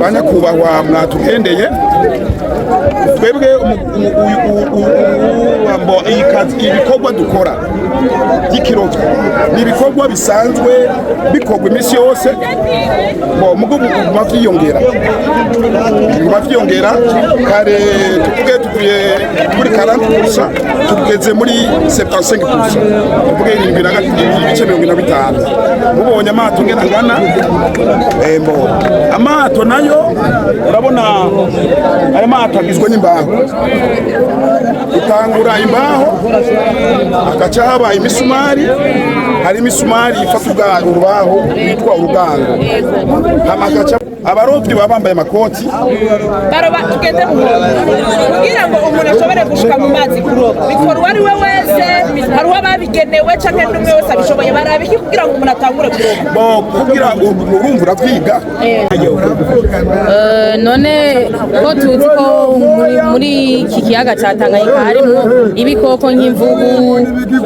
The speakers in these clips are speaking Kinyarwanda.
banyakubahwa mwatugendeye twebwe ibikorwa dukora by'ikirogo ni ibikorwa bisanzwe bikorwa iminsi yose mugo biguma vyiyongera kare tuvuye kuri 40% tugeze muri 75%, tuvuge 75%. Mubonye amato ngena ngana amato nayo urabona aya mato agizwe n'imbaho, utangura imbaho agaca haba imisumari, hari imisumari ifata urubaho yitwa urugango, amagaca abarovyi baba bambaye amakoti baroba tugeze kugira ngo umuntu ashobore gushika mu mazi kuroba bikorwa ari we wese, hari uwo babigenewe canke n'umwe wese abishoboye barabiki kugira ngo umuntu atangure kuroba kugira urumva uravyiga. None ko tuzi ko muri iki kiyaga ca Tanganyika harimo ibikoko nk'imvubu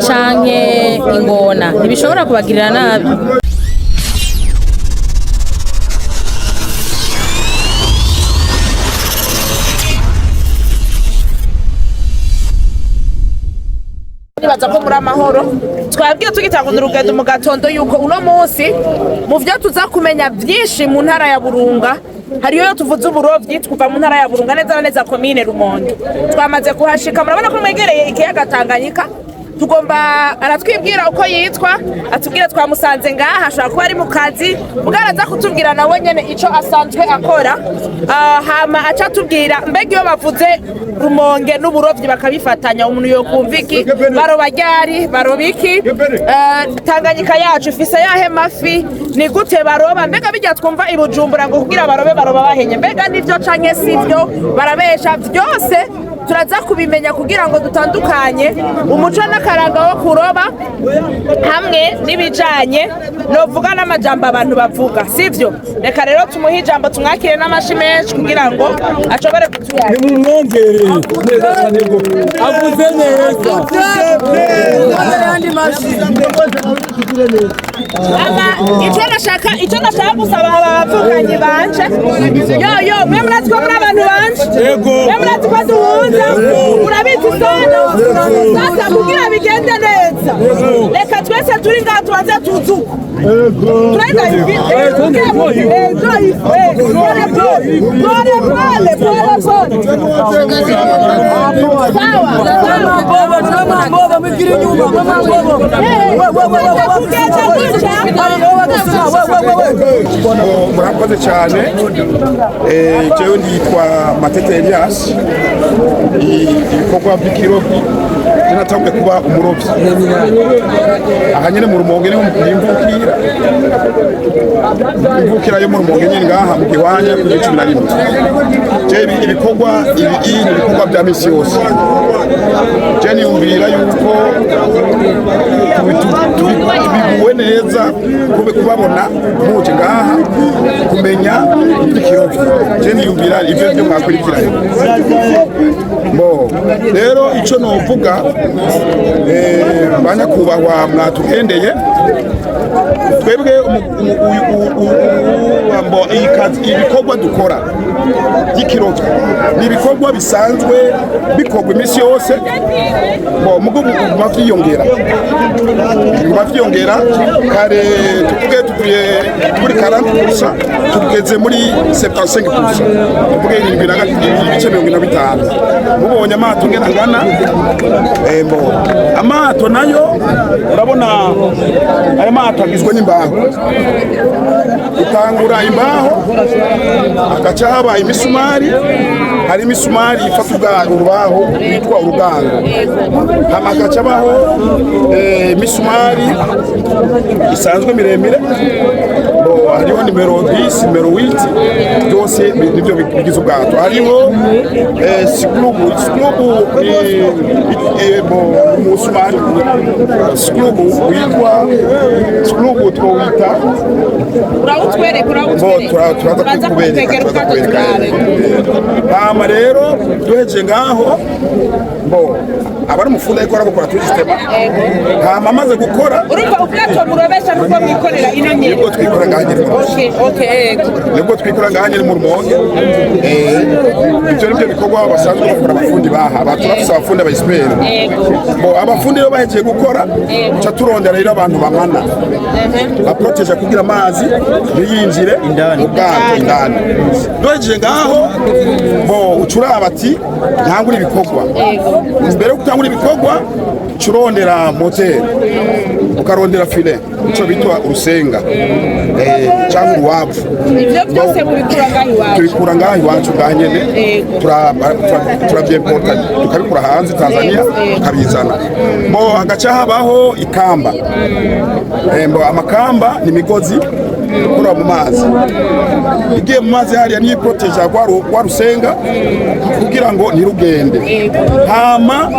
canke ingona ntibishobora kubagirira nabi? Nibaza ko muri amahoro twabwiye tugitanga urugendo mu gatondo yuko uno munsi mu vyo tuza kumenya byinshi mu ntara ya Burunga hariyo tuvuze uburovyi twuva mu ntara ya Burunga neza neza komine Rumonge. Twamaze kuhashika, murabona ko mwegereye ikiyaga Tanganyika. Tugomba aratwibwira uko yitwa, atubwira twamusanze ngaha ashobora kuba ari mu kazi bwaraza kutubwira nawe nyene ico asanzwe akora, hama aca tubwira mbega iyo bavuze Rumonge n'uburovyi bakabifatanya umuntu yo kumva iki, baroba ryari, baroba iki, Tanganyika yacu ifise yahe mafi, ni gute baroba, mbega bijya twumva i Bujumbura ngo kugira baroba bahenye, mbega nivyo canke sivyo, barabesha, vyose turaza kubimenya kugira ngo dutandukanye umuco n'akaranga wo kuroba hamwe n'ibijanye novuga n'amajambo abantu bavuga, sivyo? Reka rero tumuhe ijambo tumwakire n'amashi menshi kugira ngo ashobore kutuyaga. Nimumwongere neza cyane ngo avuze neza. Icyo nashaka gusaba abavukanye banje, yo mwe muratiko muri abantu banje, mwe muratiko duhuza, urabizi sono sasa kugira bigende neza, reka twese turi ngaha tubanze tuzuko turega ivi murakoze cyane. Jewe nditwa Matete Elias, ibikorwa by'ikirobi natangiye kuba umurovyi aha nyene mu Rumonge niho imvukira yo mu Rumonge nyene ngaha mu Giwanya ku 11. Jewe ibikorwa bya misi yose je niyumvira yuko tubiguwe neza kubabona muje ngaha kumenya ikirobi, je niyumvira ivyo byo mwakurikiranye. Rero ico novuga banyakubahwa mwatugendeye twebwe ibikorwa dukora by'ikirogo ni ibikorwa bisanzwe bikorwa iminsi yose mugo biguma vyiyongera kare tuvuye kuri 40% tugeze muri 75%, tuvuge 75%. Mubonye amato ngena ngana amato nayo urabona aya mato agizwe n'imbaho, utangura imbaho agaca haba imisumari, hari imisumari ifata urubaho yitwa urugango, hama agaca baho imisumari isanzwe miremire, hariho nimero 10, nimero 8, byose nivyo bigize ubwato. Hariho skrubu umusumari skrubu witwa skrubu twita turaza kubereka. Hama rero duheje ngaho aba ari umufundi ariko arakora kuri system hama amaze gukora urumva ubwato murobesha nuko mwikorera ino nyene nibwo twikora ngahanyira okay nibwo twikora ngahanyira mu rumonge ibyo nibyo bikorwa basanzwe bakora abafundi baha baturafise abafundi abayisipera bo abafundi rero bahejeje gukora ca turondera rero abantu bamana baproteje kugira amazi ntiyinjire ubwato indani dojeje ngaho bo ucuraba ati ntangura ibikorwa mbere yo gutangura ibikorwa curondera moteur ukarondera file ico bitwa urusenga cyangwa uruwavu ivyo byose tubikura ngaho iwacu nganyene turabyemporta tukabikura hanze Tanzania tukabizana bo agaca habaho ikamba bo amakamba ni migozi ikura mu mazi igiye mu mazi hariya niyo proteja kwa rusenga kugira ngo ntirugende hama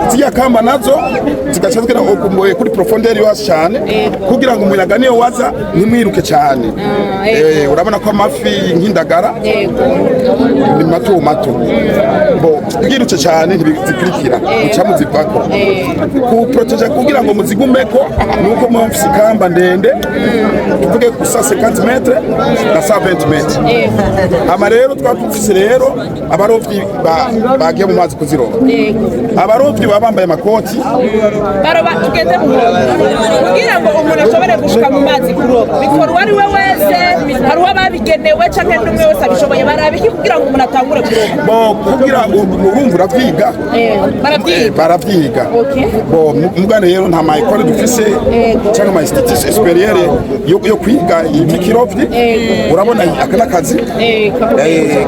ziya kamba nazo zigacazwe okumboye kuri profondeur yo cyane kugira ngo umuyaga niyo waza nimwiruke cyane urabona ko amafi nk'indagara ni mato bo bwirutse cyane ntibizikurikira ucamu zivako ku proteja kugira ngo muzigumeko nuko mu ofisi kamba ndende tuvuge gusa 50 metres na 120 metres ama rero twatufise rero abarovyi bagiye mu mazi kuziroba abarovyi babambaye amakoti baroba tugeze kugira ngo umuntu ashobore gushika mu mazi kuroba bikora wari we wese hari ababigenewe canke n'umwe wese abishoboye barabiki kugira ngo umuntu atangure kuroba bo kugira ngo urumva uravyiga baravyiga bo mugane rero nta mayikore dufise canke ama institution supérieure yo kwiga ikirovyi urabona aka nakazi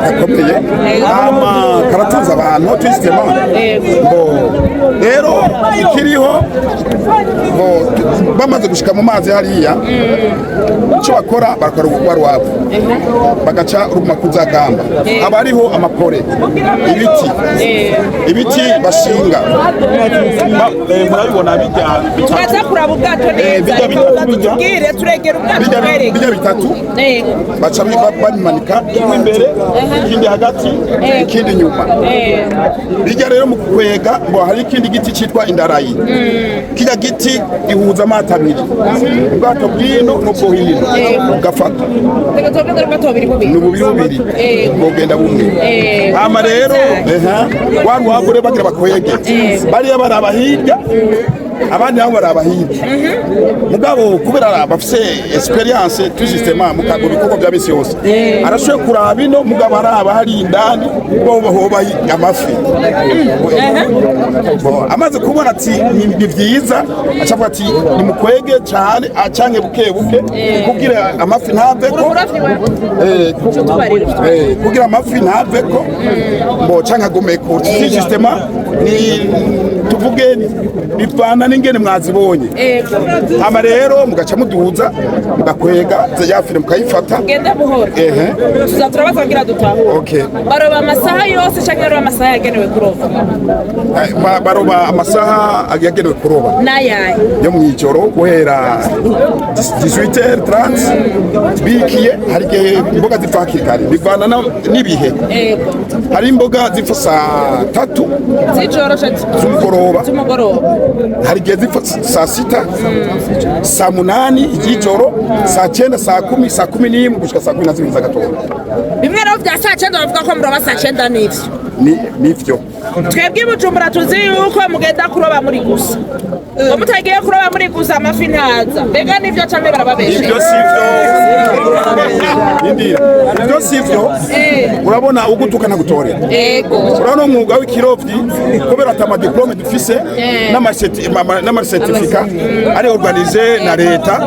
gakomeye ama karatunza abantu twisitema bo rero ikiriho bo bamaze gushika mu mazi hariya icyo bakora barakora ubugwaro wabo bagaca ruguma kuzagamba abariho amapore ibiti bashinga murabibona bijya tukaza kuraba ubwato neza tubwire turegera ubwato bijya bitatu baca babimanika imbere ikindi hagati ikindi nyuma bijya rero mu kwega ngo hari ikindi giti cyitwa indarayi kijya giti gihuza amata abiri ubwato bwino n'ubwo hino ugafata n'ububiri bugenda bumwe hama rero warwagure bagira bakwege bariya baraba hirya abandi nabo baraba hirya mugabo kubera bafise experience tu systema mukago bikorwa bya bisi yose arashoye kuraba ino mugabo araba hari indani hoba amafi amaze kubona ati ni vyiza acavuga ati ni mukwege cyane acange buke kugira amafi ntaveko kugira amafi ntaveko mbo canka gomeko tu systema ni tuvuge bivana n'ingene mwazibonye ama rero mugaca muduza mugakwega yafire mukayifata genda buhoro turabaza kugira dutahure baroba amasaha yose cyangwa baroba amasaha yagenewe kuroba baroba amasaha yagenewe kuroba nayaye yo mwijoro guhera 18h30 bikiye hari imboga zipfa hakiri kare bivana n'ibihe hari imboga zipfa saa 3 z'ijoro z'umugoroba hari igihe zipfa saa 6 saa 8 y'ijoro saa 9 saa 10 saa 11 gushika saa 12 z'agatondo bimwe rero bya saa 9 bavuga ko muroba saa 9 nivyo twebwe Bujumbura tuzi yuko mugenda kuroba muri gusa mutagiye kuroba muri gusa amafi ntaza mbega nivyo cyane barababeshe ibyo sivyo urabona ugutukana gutorera urabona umwuga w'ikirovyi kubera atama diplome dufise n'amacertificat ari organize na leta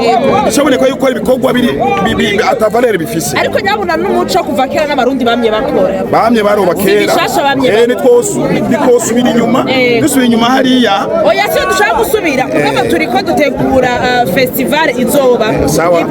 bishoboneka yuko ibikorwa biri atavalere bifise ariko nyabuna n'umuco kuva kera n'abarundi bamye baroba kera nikosubira inyuma dusubira inyuma hariya oya se dushaka gusubira kuko turiko dutegura festival izoba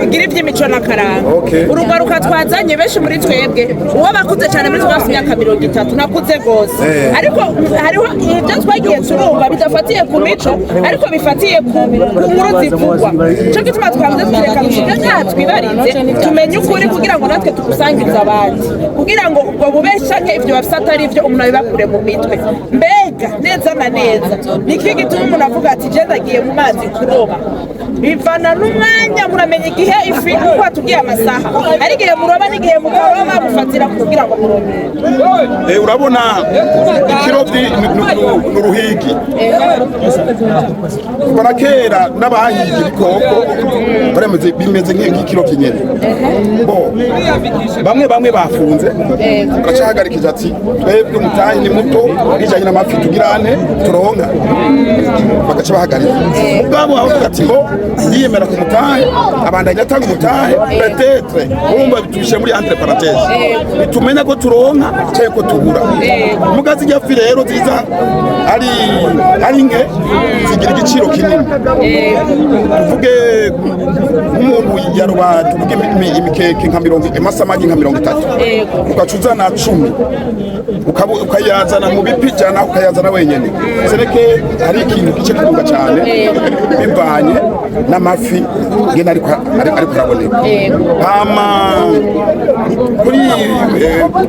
igira iby'imico n'akaranga urugaruka twazanye benshi muri twebwe uwo bakuze cyane muri twese imyaka 30 nakuze gose ariko hariho ibyo twagiye turumva bidafatiye ku mico ariko bifatiye ku nkuru zivugwa cyo gituma twavuze tureka gushika twibarize tumenye ukuri kugira ngo natwe tukusangirize abandi kugira ngo ubwo bubeshake ibyo bafite atari ibyo gutyo umuntu abibakure mu mitwe. Mbega neza na neza niki gituma umuntu avuga ati je ndagiye mu mazi kuroba, bivana n'umwanya muramenya igihe ifi uko atubwiye amasaha, ari igihe muroba n'igihe mukaroba mufatira kugira ngo murobe. Urabona ikirobyi n'uruhigi kuva kera n'abahiga ibikoko bimeze nk'ikirobyi nyene. Bamwe bafunze baracahagarikije ati twebwe umutahe ni muto bijanye n'amafi tugirane turonka, bagaca bahagarika ubwabo bavuga ati ngo yiyemera ku mutahe abandanya atanga umutahe peut-être urumva bitubishe muri entre parenthèses bitumenya ko turonka cyangwa ko tubura. Mugazi ryafi rero ziza ari nke zigira igiciro kinini, tuvuge nk'umuntu yaroba tuvuge imikeke nka 50 amasamagi nka 30 ukacuzana 10 ukayazana mu bipijana ukayazana wenyene, sereke hari ikintu gice kunga cyane bivanye n'amafi ngena ariko araboneka. Hama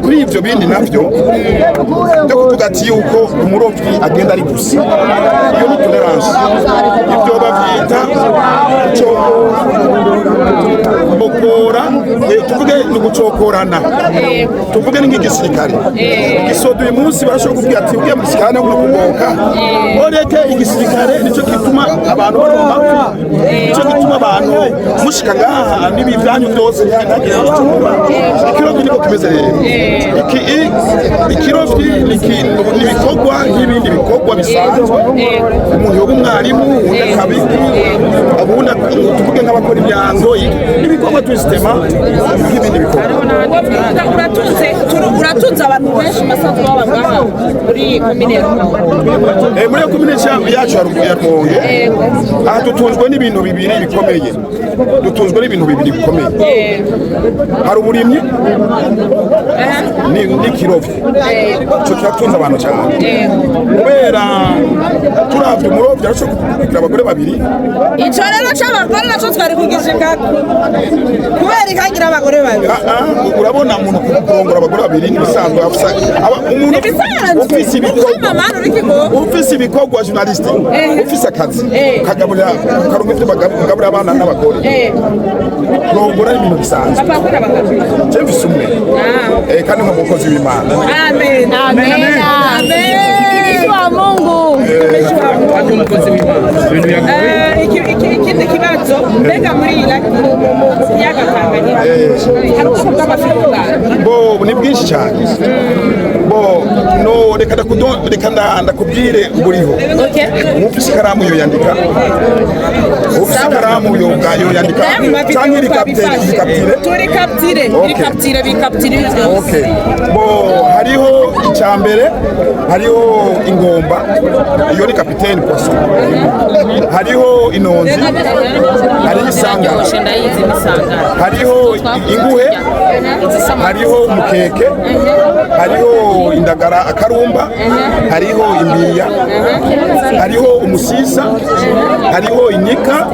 kuri ivyo bindi navyo byo kuvuga ati yuko umurovyi agenda ari gusa, iyo ni tolerance, ibyo bavyita gucokora, tuvuge ni gucokorana, tuvuge ni nk'igisirikare. Igisodo uyu munsi barashobora kuvuga ati ugiye mu gisirikare no kugoka oreke igisirikare nicyo gituma abantu baronka, nicyo gituma abantu mushika ngaha nibi byanyu byose ntagire ikirovyi niko kimeze rero. Ikirovyi ni bikorwa nk'ibindi bikorwa bisanzwe, umuntu yoba umwarimu ubundi akabiki ubundi tuvuge nk'abakora imyanzo n'ibikorwa tw'isitema nk'ibindi bikorwa. Uratunze abantu benshi basanzwe baba ngaha muri komine muri komine yacu ya Rumonge. Aha dutunzwe n'ibintu bibiri bikomeye, hari uburimyi n'ikirovyi, cyo turatunze abantu cyane kubera turavye umurovyi arashobora kugira abagore babiri. Ico rero c'abagore naco twari kugishika kubera ikagira abagore babiri. Urabona umuntu kurongora abagore babiri n'ibisanzwe umuntu ufise ibikorwa journaliste ufise akazi kagaburira karonka ivyo bagaburira abana n'abagore kurongora ibintu bisanzwe. Je mfise umwe kandi nk'umukozi w'Imana. Amen, amen, amen. Wa Mungu. Ikindi kibazo mbega muri yaga Tanganyika hari ubwoko bw'amafaranga ni bwinshi cyane. Reka ndakubwire buriho. Ufise ikaramu yo yandika, ufise ikaramu yo yandika cyangwa iri capture. Hariho icyambere, hariho ingomba, iyo ni kapiteni Poisson, hariho inonzi, hariho isangara, hariho inguhe, hariho umukeke, hariho indagara akarumba, hariho imbiya, hariho umusisa, hariho inyika,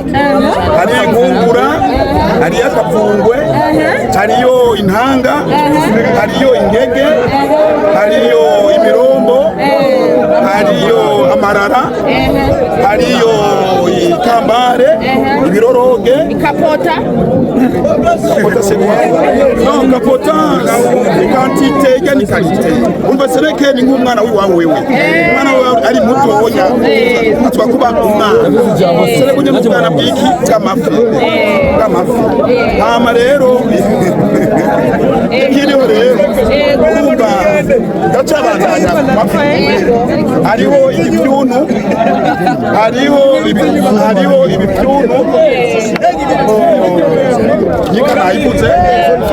hariho inkungura, hariho akavungwe, hariho intanga, hariho ingege, hariho imirombo, hariho amarara, hariho ikambare, ibiroroge, kapota. Kapota quantité ya ni qualité. Umva sereke ni nk'umwana w'iwawe wewe. Umwana wawe ari muto wonya. Atwa kuba umwana. Sereke uje mutana bwiki kamafi. Hama rero ikiriho rero umva gacha bandanya mafi. Hariho ibipyunu, hariho ibipyunu, nyikana ibuze,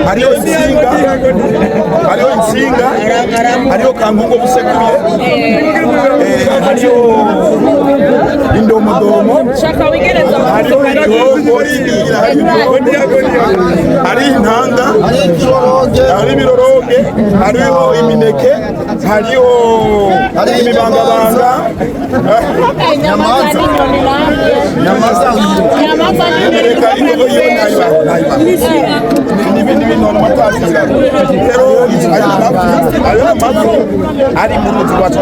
hariho insinga, hariho kangungo busekuye, hariho indomodomo, hariho igihogo, hariho intanga, hariho ibiroroge, hariho imineke, hariho hari imibangabanga Nyamaza reka ingogo yo nayiba n'ibindi bintu n'amatazinga rero ayo amazu ari mu muzi wacu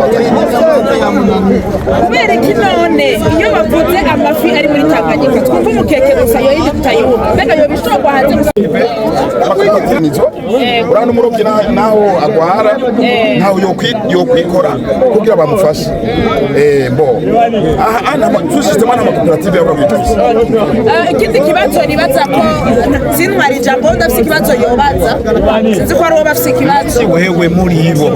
kubera iki none iyo bavuze amafi ari muri Tanganyika twumva umukeke gusa yo yindi tutayumva mbega yo bishobora hanze bakatinizo urana umurobyi naho agwara ntaho yokwikora kugira bamufashe mbo aha ana system ana makoperative y'ababitu ikindi kibazo nibaza ko zintwara ijambo ndafise ikibazo yobaza sinzi ko ari uwo bafise ikibazo wewe muri ibo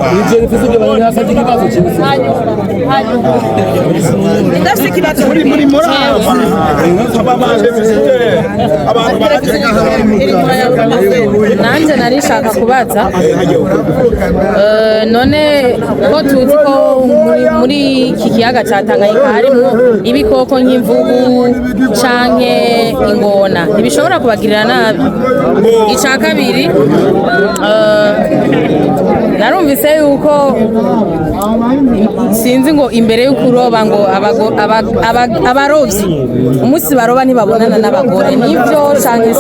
ndafise ikibazo muri abamaje visite abantu nanje narishaka kubaza none ko tuzi ko muri iki kiyaga ca Tanganyika harimo ibikoko nk'imvubu canke ingona ntibishobora kubagirira nabi. Ica kabiri narumvise yuko sinzi ngo imbere yo kuroba ngo abarovyi umunsi baroba ntibabonana n'abagore nivyo canke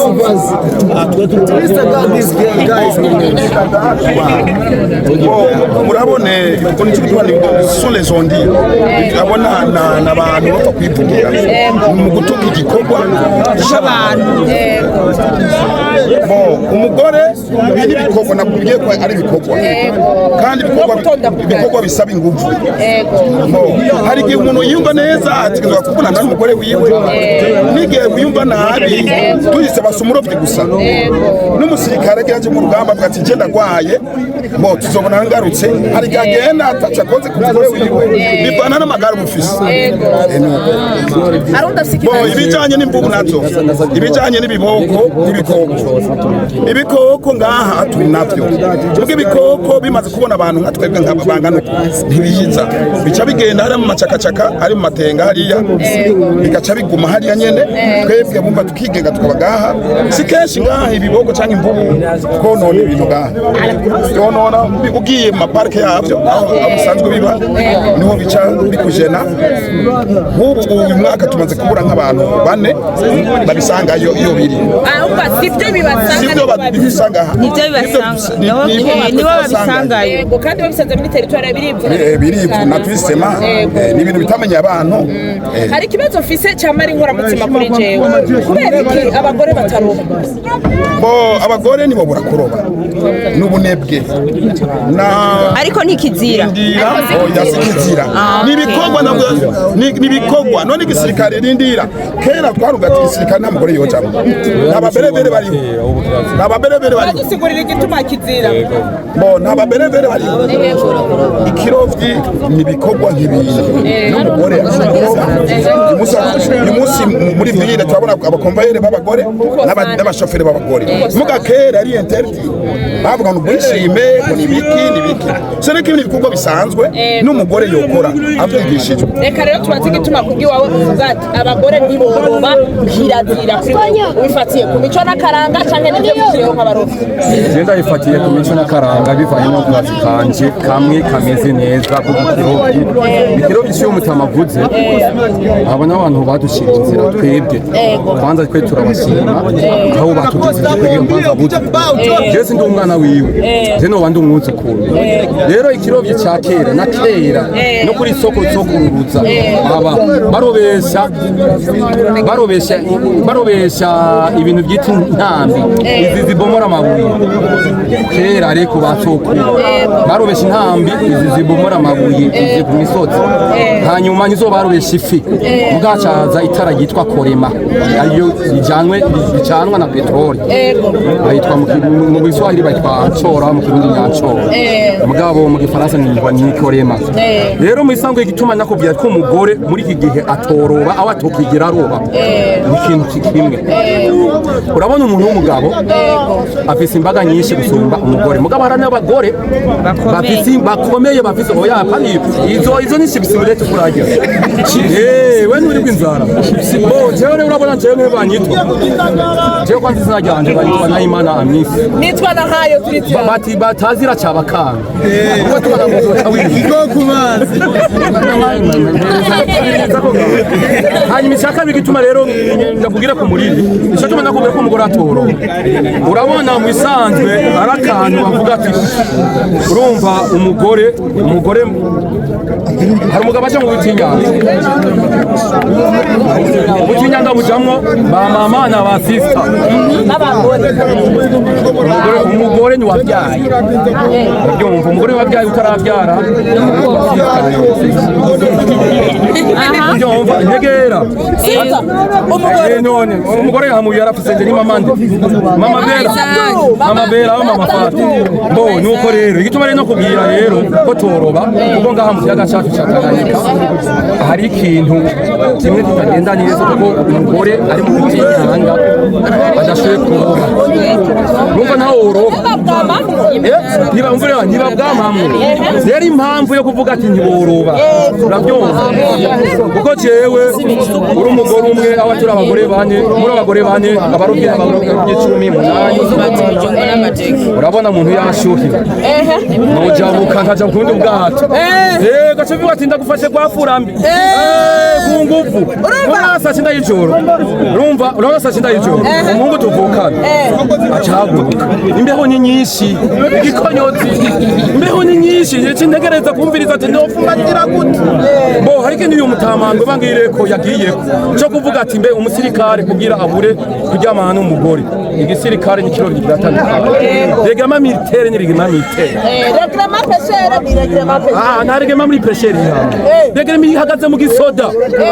murabone ukuntu cyitwani sont les ondis abona n'abantu bapfa kwivugira mu gutuka igikorwa cy'abantu umugore bindi bikorwa nakubwiye ko ari bikorwa kandi bikorwa bisaba ingufu hari igihe umuntu yiyumva neza ategerezwa kubonana n'umugore wiwe n'igihe wiyumva nabi tuyise basa umurobyi gusa n'umusirikare yaje mu rugamba avuga ati genda gwaye tuzobona ngarutse hari igihe agenda ataca akoze ku mugore wiwe bivana n'amagare mufise ibijanye n'imvubu nazo ibijanye n'ibiboko ibikoko ngaha turi navyo tubwo ibikoko bimaze kubona abantu nka twebwe nk'abangana ntibiyiza bica bigenda hari mu macakacaka ari mu matenga hariya bigaca biguma hariya nyene twebwe bumva tukigenga tukabagaha si kenshi ngaha ibiboko canke imvubu konona ibintu ngaha yonona ugiye mu maparike yavyo aho bisanzwe biba niho bica bikujena nk'ubu uyu mwaka tumaze kubura nk'abantu 4 babisangayo iyo biri sivyo bibasanga nivyo bibasanga nibo babisangayo kandi babisanze muri territoire birivuna natwisema ni ibintu bitamenye abantu hari ikibazo mfise cyamara inkoramutima kuri jewe kubera iki abagore bataroba abagore nibo burakuroba n'ubunebwe ariko ntikizira yasikizira nibikogwa none igisirikare rindira kera twaruga ati igisirikare nta mugore yojamo n'ababerebere bari dusigurira igituma kizira n'ababerebere bari ikirovyi nibikogwa nk'ibintu n'umugore uyu munsi muri ville turabona abakomvayere b'abagore n'abashoferi b'abagore muga kera ari interdit bavuga ngo bwishime ngo nibiki so reka ibintu bikorwa bisanzwe n'umugore yokora avyigishijwe reka rero tubaze igituma kubwiwawe uvuga ati abagore ntiboroba kirazira kuri wowe ubifatiye ku mico n'akaranga canke n'ibyo biciyeho nk'abarovyi genda yifatiye ku mico n'akaranga bivanye no kubazi kanje kamwe kameze neza ikirovyi cyo mutamavuze abona abantu badushira inzira twebwe kwanza twe turabashima aho batugeze kugira mbanza buze Jesse ndi umwana wiwe je no bandi umwuzukuru rero ikirovyi ca kera na kera no kuri soko kururuza aba barobesha ibintu byitwa intambi izi zibomora amabuye kera ariko basokuru barobesha intambi izi zibomora amabuye izi ku misozi hanyuma nizo barobesha ifi mugacaza itara yitwa korema ariyo bicanwa na petroli bayitwa mu Kiswahili bayitwa chora mu Kirundi nyachora mugabo mu Gifaransa ni korema rero mu isango igituma nakubwira ko umugore muri iki gihe atoroba aho atokigira aroba ni ikintu kimwe urabona umuntu w'umugabo afise imbaga nyinshi gusumba umugore mugabo hari n'abagore abagore bakomeye bafise oya kandi izo ni sibisibilete kurajya we nturi kwinzara bo jewe urabona jewe banyitwa jewe kwanza izina ryanje banyitwa Nahimana Amisi nitwa na hayo turitwa bati batazira cabakanga kuko tubana ngo kumazi hanyuma ishaka bigituma rero ndakubwira ku muriri ico tuma ndakubwira ko umugore atoro urabona mu isanzwe arakantu bavuga ati urumva umugore hari umugabo aje mu butinyanga bujamwo ba mama na ba sister umugore ni wabyaye byumva umugore wabyaye utarabyara byumva ntegera none umugore yamuye yarafise ni mama bera mama fati bo nuko rero igituma rero no kubwira rero ko toroba kuko ngaha mu kiyaga cyacu cyatanganyika hari ikintu kimwe kitagenda neza kuko umugore ari mu butinyanga adashoboye kuroba numva ntawe uroba niba bwamamwe rero impamvu yo kuvuga ati ntiboroba urabyumva kuko jewe uri umugore umwe aho turi abagore bane abarubye icumi munani urabona umuntu yashuhira nujabuka nkaja kundi ubwato gacuvuga ati ndagufashe kwafurambi ku nguvu urabona saa cyenda y'ijoro urabona saa cyenda y'ijoro umuhungu tuvukana acahaguruka imbeho ni nyinshi igikonyozi imbeho ni nyinshi ntegereza kumviriza ati ndopfumatira gute bo hari ikintu uyu mutamango bangire ko yagiyeko cyo kuvuga ati mbe umusirikare kugira abure kuryamana n'umugore igisirikare ni kiro giratandukanye regama militaire ni regama militaire reglement pêcheur ni reglement pêcheur nta regama muri pêcheur regama ihagaze mu gisoda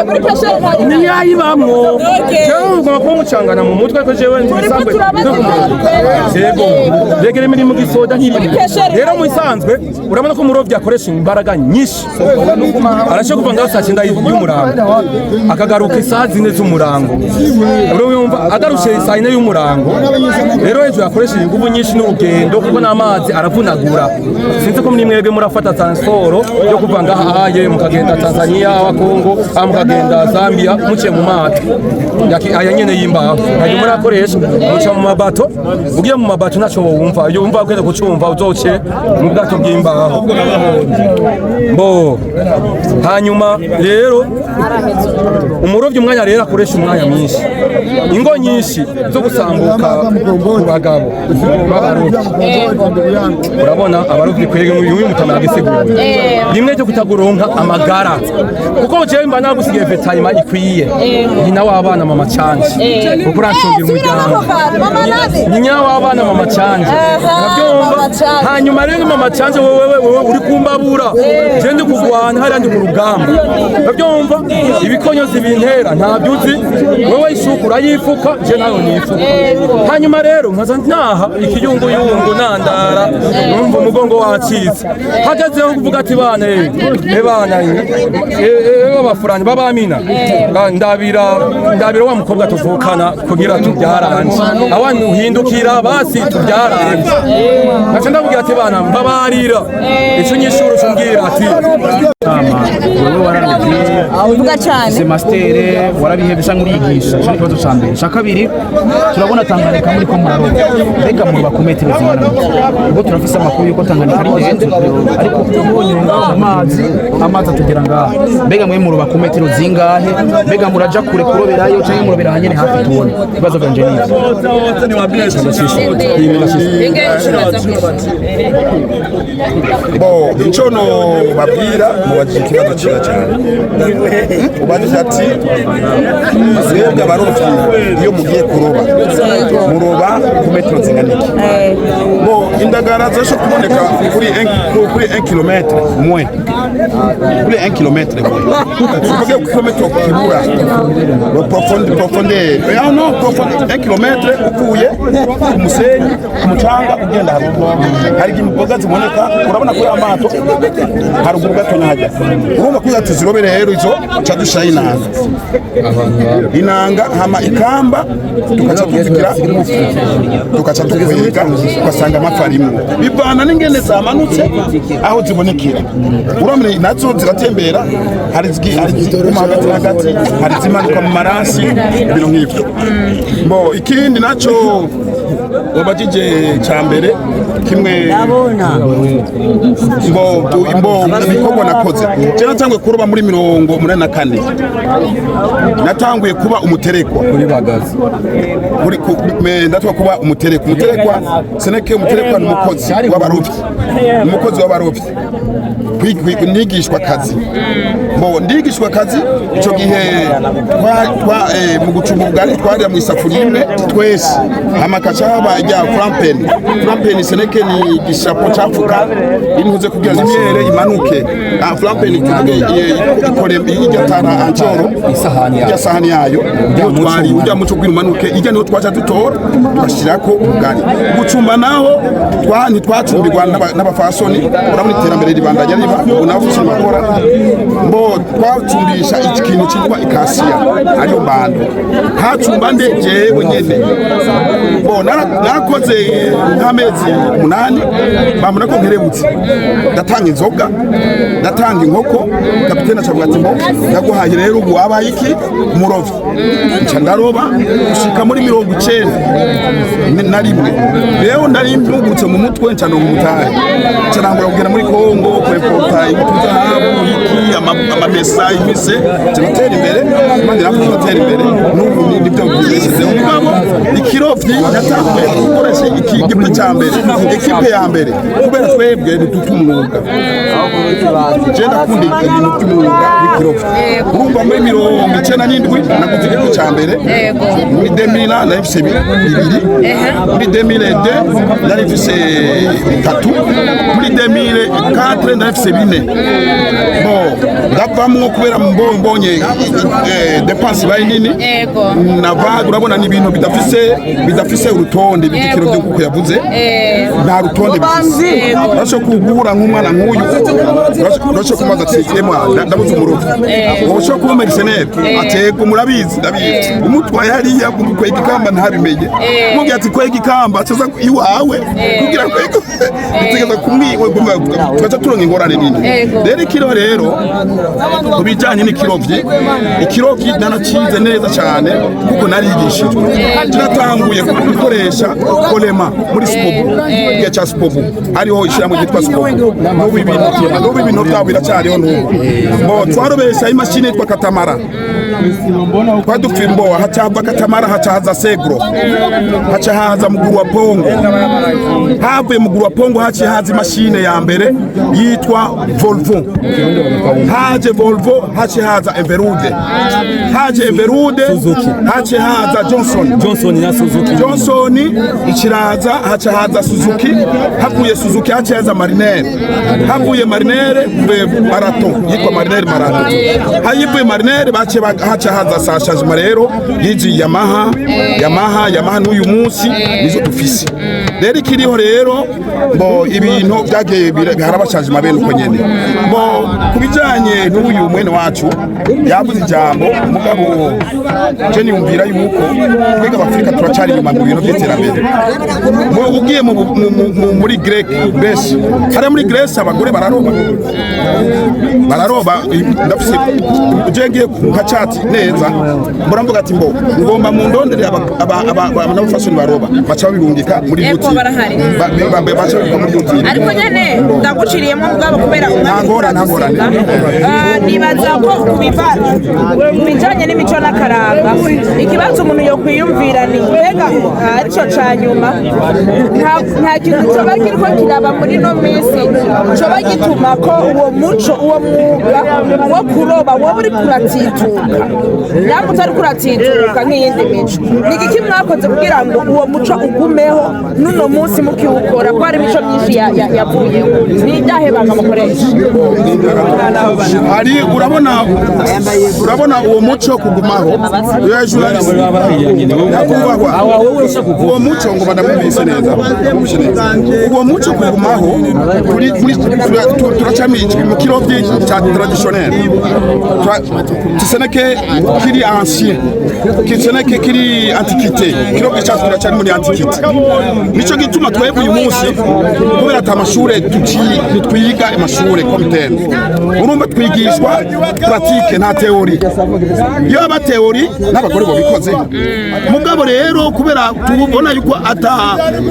muri pêcheur ni yayibamwo cyo ugomba kuba mucangana mu mutwe ko jewe ndisanzwe yego regama iri mu gisoda rero mu isanzwe urabona ko umurovyi akoresha imbaraga nyinshi arashe kuva ngaho saa cyenda y'umurango akagaruka isaha zine z'umurango urumva agarushe saa yine y'umurango rero hejuru yakoresheje ingufu nyinshi n'urugendo kuko n'amazi aravunagura sinzi ko mwebwe murafata transport yo kuva ngaha aye mukagenda Tanzania wa Kongo mukagenda Zambia muciye mu mato aya nyene y'imbaho hanyuma murakoresha muca mu mabato ugiye mu mabato naco wumva iyo wumva kwenda kucumva uzoce mu bwato bw'imbaho bo hanyuma rero umurovyi umwanya rero akoresha umwanya mwinshi ingo nyinshi zo gusambuka ku bagabo b'abarovyi urabona abarovyi kwege uyu mutama gisigura rimwe ryo kutaguronka amagara kuko jewe mba nagusigiye vetayima ikwiye nyina w'abana mama canje kuko uracungira umuryango nyina w'abana mama canje nabyumva hanyuma rero mama canje wewe uri kumbabura je ndi kugwana hari ndi mu rugamba nabyumva ibikonyozi bintera ntabyuzi wewe ishukura yifuka je nayo nifuka hanyuma rero nkaza ntaha ikiyunguyungu nandara numva umugongo wacitse hagazeho kuvuga ati bana abafurani babamina ndabira wa mukobwa tuvukana kugira tubyaranje abantu uhindukira basi tubyaranje naca ndavuga ati bana mbabarira ico nyishuru cumbwira ati wewe wararugiye uvuga cyane semastere warabihebye cyangwa uriyigisha cyo kibazo ca mbere ca kabiri turabona Tanganyika muri ko muraroba mbega mu bakometero zingana ubwo turafise amakuru yuko Tanganyika ari ndende ariko tubonye amazi atugera ngaha mbega mwe mu bakometero zingahe mbega muraja kure kuroberayo cyangwa murobera hanyene hafi tubone ibibazo byanje bo ico no babwira mubajije ikibazo cyiza cyane ubajije ati mwebwe abarovyi iyo mugiye kuroba muroba ku metero zingana iki bo indagara zosho kuboneka kuri 1 kilometre moins kuri 1 kilometre uvuge ku kilometre kibura profondeur non profondeur 1 kilometre ukuye ku musenyi ku mucanga ugenda hari imboga ziboneka urabona ko amato haruguru gato nahajya urumva ko yatuzirobere rero izo cadushaye inanga hama ikamba tukaca tukwega ugasanga amafarimo bivana n'ingene zamanutse aho zibonekera uramene nazo ziratembera hari hagati hari zimanuka mu marasi ibintu nk'ivyo bo ikindi naco wabajije ca mbere kimwe mbo ibikorwa nakoze je natangwe kuroba muri 84 natanguye kuba umuterekwa kuri bagazi ndatwa kuba umuterekwa seneke umuterekwa n'umukozi w'abarovyi nigishwa kazi bo ndigishwa kazi ico gihe mu gucumba ubugari twarira mu isafuriya imwe twese amakaca haba flampen seneke ni gishapo cafuka intuze kugira imyere imanuke flampen ikore igatara ancoro isahani yayo twari ujya muco kwirumanuke ijya niho twaca dutora tugashirako ubugari gucumba naho ntitwacumbirwa n'abafasoni urabona iterambere ribandanya unavuze makora mbo twacumbisha ikintu cyitwa ikasiya ariyo bando hacumba ndeje wenyene mbo nakoze nk'amezi 8 bamuna ko nkerebutse ndatanga inzoga ndatanga inkoko kapitene acavuga ati mbo yaguhaye rero ubu wabaye iki umurovyi nca ndaroba gushika muri 90 na rimwe rero ndarimbugutse mu mutwe nca no mutaye nca nangura kugera muri Kongo kweporta ibituzahabu iki amamesa imise tugatera imbere kandi natwe tugatera imbere n'ubu nibyo byishyize ubwabo ikirovyi yatanguye gukoresha ikipe cya mbere ekipe ya mbere kubera twebwe ntitutumuga je ndakunda ibintu by'umwuga w'ikirovyi urumva muri 97 naguze ikipe cya mbere muri 2000 nafise 2 muri 2002 nafise 3 muri 2004 nafise 4 bo ndavamwo kubera mbonye dépense bayi nini na vague urabona ni ibintu bidafise urutonde bikikiro byo kuko yavuze nta rutonde bifise basho kugura nk'umwana nk'uyu basho kumaza tsikemwa ndabuze umurufi basho kuba mercenaire atego murabizi ndabizi umutwa yari yakwega ikamba ntabimenye mugiye ati kwega ikamba acaza iwawe kugira kwega bitegeza kumwiwe twaca turonka ingorane nini rero ikiro rero kubijanye n'ikirovyi ikirovyi nanacize neza cyane kuko narigishijwe turatanguye gukoresha kolema muri spobu ya cha spobu ariho ishyiramo gitwa spobu n'ubu ibintu byabo biracyariho n'ubu bo twarobesha imashini yitwa katamara kwadufimbo hacava katamara hacaza segro hacahaza muguru wa pongo havuye muguru wa pongo haza imashine ya mbere yitwa Volvo haje Volvo haza Everude haje Everude haza Johnson na Suzuki Johnson ikiraza haza Suzuki havuye Suzuki haza Mariner havuye Mariner marathon yitwa Mariner marathon hayivuye Mariner haza Sasha rero yiji Yamaha n'uyu munsi nizo dufise rero kiriho rero mbo ibintu byageye harabashaje mabene uko nyene mbo kubijanye n'uyu mwene wacu yavuze ijambo mugabo je niyumvira yuko twega Afrika turacari nyuma mu bintu by'iterambere mbo ugiye muri Greece hari muri Greece abagore bararoba ndafise ujengeye nka chat neza muramvuga ati mbo ngomba mu ndondere n'abafashoni baroba baca babirungika muri YouTube baca muri YouTube ariko nyene ndaguciriyemo mugabo kubera ntangorane nibaza ko kubijanye n'imico n'akaranga ikibazo umuntu yo kwiyumvira ni mbega arico ca nyuma nta kintu coba kiriko kiraba muri no misi coba gituma ko uwo muco uwo mwuga wo kuroba wowe uri kuratituka nyamwe utari kuratituka nk'iyindi mico ni igiki mwakoze kugira ngo uwo muco ugumeho n'uno munsi mukiwukora ko hari imico myinshi yavuyeho ni ibyahe banga mukoresha hari urabona uwo muco kugumaho ya journalist uwo muco ngo badamubise neza uwo muco kugumaho turacamije mu kirovye cya traditionnel tuseneke kiri ancien kiseneke kiri antiquité kirovye cyacu turacari muri antiquité nico gituma twebwe uyu munsi kubera amashure twiga amashure komtene urumva twigishwa pratique nta teori iyo aba teori n'abagore bo bikoze mugabo rero kubera tubona yuko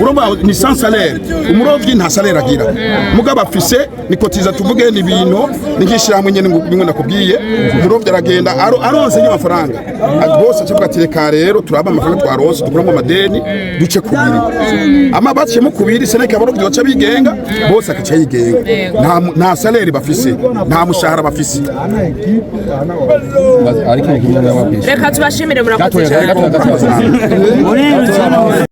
urumva ni sans salaire umurovyi nta salaire agira mugabo afise ni kotiza tuvuge ni ibintu nikishira hamwe nyene bimwe nakubwiye umurovyi aragenda aronse y'amafaranga bose cyavuga ati reka rero turaba amafaranga twaronse dukuramo amadeni duce kubiri amabatse mu kubiri seneka abarovyi baca bigenga bose akaca yigenga nta salaire bafise nta mushahara bafise reka tubashimire murakoze cyane